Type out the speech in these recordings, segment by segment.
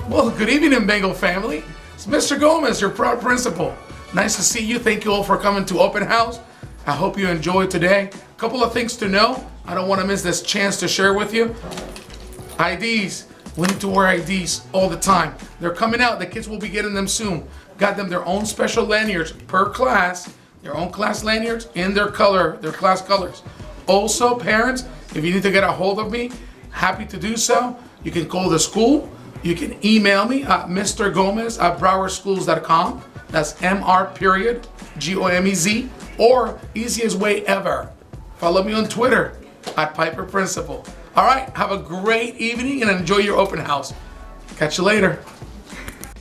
Well, good evening, Bengal family. It's Mr. Gomez, your proud principal. Nice to see you. Thank you all for coming to Open House. I hope you enjoyed today. A couple of things to know. I don't want to miss this chance to share with you. IDs. We need to wear IDs all the time. They're coming out. The kids will be getting them soon. Got them their own special lanyards per class. Their own class lanyards in their color, their class colors. Also, parents, if you need to get a hold of me, happy to do so. You can call the school. You can email me at mrgomez@browardschools.com. That's MR.GOMEZ. Or easiest way ever, follow me on Twitter at Piper Principal. All right, have a great evening and enjoy your open house. Catch you later.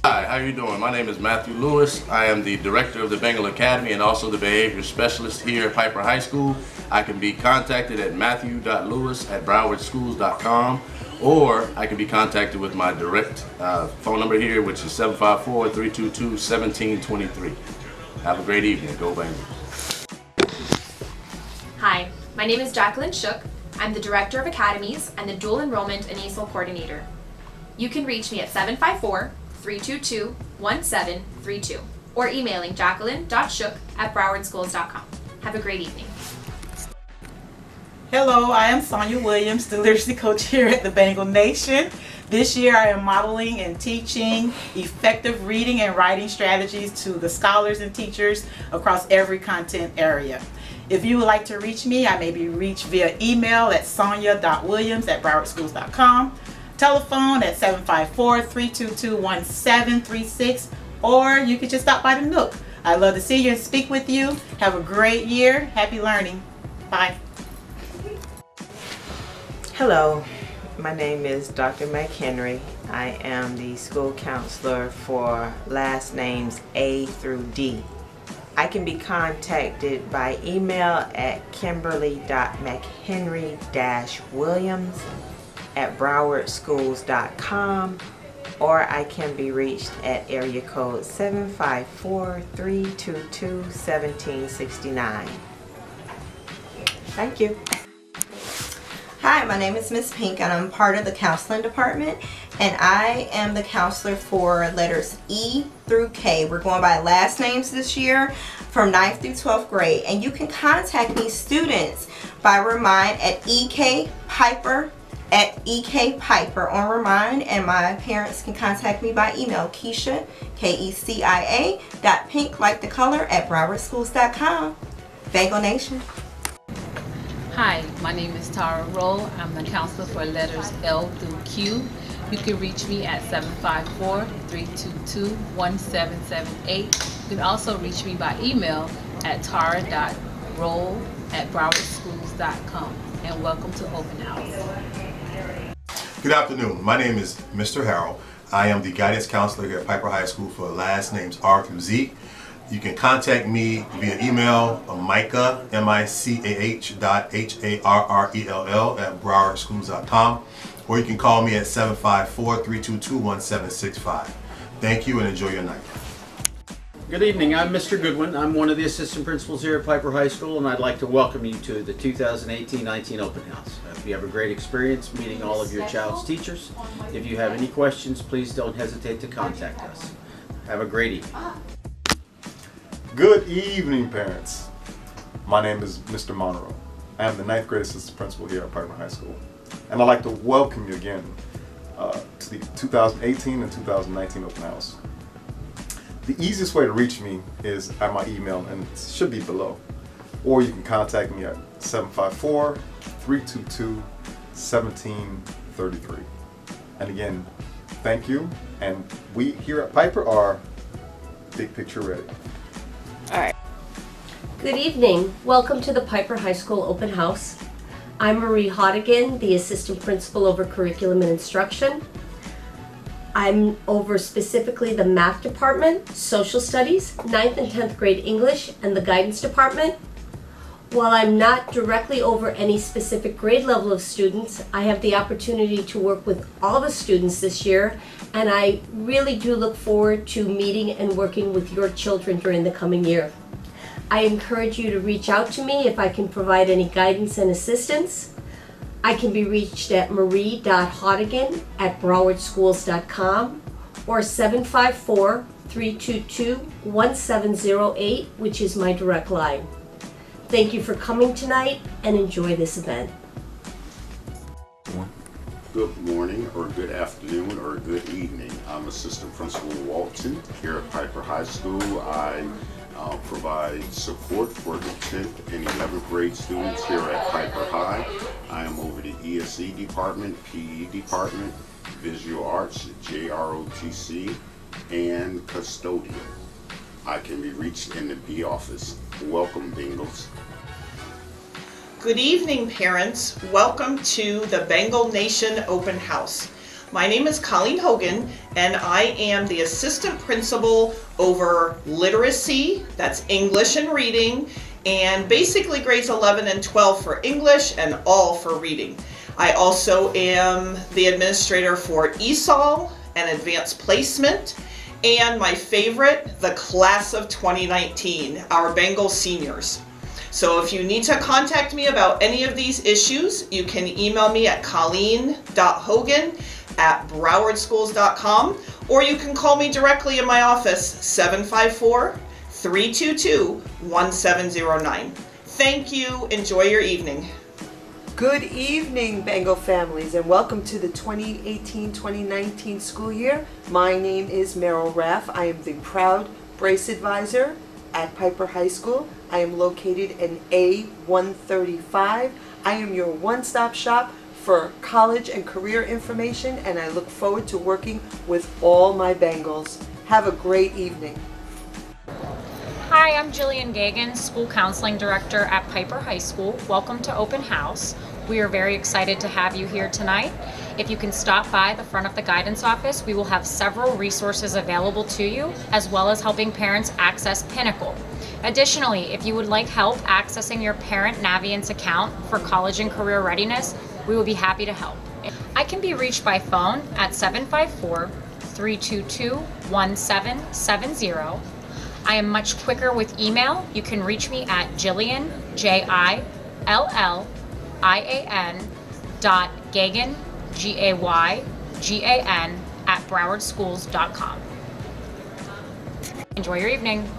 Hi, how you doing? My name is Matthew Lewis. I am the director of the Bengal Academy and also the behavior specialist here at Piper High School. I can be contacted at matthew.lewis@browardschools.com, or I can be contacted with my direct phone number here, which is 754-322-1723. Have a great evening. Go Bengals. Hi, my name is Jacqueline Shook. I'm the Director of Academies and the Dual Enrollment and ESOL Coordinator. You can reach me at 754-322-1732 or emailing jacqueline.shook@browardschools.com. Have a great evening. Hello, I am Sonia Williams, the literacy coach here at the Bengal Nation. This year I am modeling and teaching effective reading and writing strategies to the scholars and teachers across every content area. If you would like to reach me, I may be reached via email at sonia.williams@browardschools.com, telephone at 754-322-1736, or you could just stop by the Nook. I'd love to see you and speak with you. Have a great year. Happy learning. Bye. Hello, my name is Dr. McHenry. I am the school counselor for last names A through D. I can be contacted by email at kimberly.mchenry-williams@browardschools.com, or I can be reached at area code 754-322-1769. Thank you. Hi, my name is Miss Pink and I'm part of the counseling department, and I am the counselor for letters E through K. We're going by last names this year from 9th through 12th grade, and you can contact me students by Remind at ekpiper on Remind, and my parents can contact me by email Keisha, Kecia, .pink like the color @browardschools.com. Bengal Nation. Hi, my name is Tara Roll. I'm the counselor for letters L through Q. You can reach me at 754-322-1778. You can also reach me by email at tara.roll@browardschools.com. And welcome to Open House. Good afternoon. My name is Mr. Harrell. I am the guidance counselor here at Piper High School for last names R through Z. You can contact me via email, Micah, MICAH.HARRELL @browardschools.com, or you can call me at 754-322-1765. Thank you and enjoy your night. Good evening, I'm Mr. Goodwin. I'm one of the assistant principals here at Piper High School, and I'd like to welcome you to the 2018-19 Open House. I hope you have a great experience meeting all of your child's teachers. If you have any questions, please don't hesitate to contact us. Have a great evening. Good evening, parents. My name is Mr. Monroe. I am the 9th grade assistant principal here at Piper High School, and I'd like to welcome you again to the 2018 and 2019 Open House. The easiest way to reach me is at my email, and it should be below, or you can contact me at 754-322-1733. And again, thank you, and we here at Piper are big picture ready. All right. Good evening. Welcome to the Piper High School Open House. I'm Marie Hodigan, the Assistant Principal over Curriculum and Instruction. I'm over specifically the Math Department, Social Studies, 9th and 10th grade English, and the Guidance Department. While I'm not directly over any specific grade level of students, I have the opportunity to work with all the students this year, and I really do look forward to meeting and working with your children during the coming year. I encourage you to reach out to me if I can provide any guidance and assistance. I can be reached at marie.hodigan@browardschools.com, or 754-322-1708, which is my direct line. Thank you for coming tonight and enjoy this event. Good morning, or good afternoon, or good evening. I'm Assistant Principal Walton here at Piper High School. I provide support for the 10th and 11th grade students here at Piper High. I am over the ESE department, PE department, Visual Arts, JROTC, and Custodial. I can be reached in the B office. Welcome, Bengals. Good evening, parents. Welcome to the Bengal Nation Open House. My name is Colleen Hogan, and I am the assistant principal over literacy, that's English and reading, and basically grades 11 and 12 for English and all for reading. I also am the administrator for ESOL and advanced placement, and my favorite, the class of 2019, our Bengal seniors. So if you need to contact me about any of these issues, you can email me at colleen.hogan@browardschools.com, or you can call me directly in my office, 754-322-1709. Thank you. Enjoy your evening. Good evening, Bengal families, and welcome to the 2018-2019 school year. My name is Meryl Raff. I am the proud Brace Advisor at Piper High School. I am located in A135. I am your one-stop shop for college and career information, and I look forward to working with all my Bengals. Have a great evening. Hi, I'm Jillian Gagan, School Counseling Director at Piper High School. Welcome to Open House. We are very excited to have you here tonight. If you can stop by the front of the guidance office, we will have several resources available to you, as well as helping parents access Pinnacle. Additionally, if you would like help accessing your parent Navient account for college and career readiness, we will be happy to help. I can be reached by phone at 754-322-1770. I am much quicker with email. You can reach me at Jillian, JILLIAN.Gagan, GAYGAN @browardschools.com. Enjoy your evening.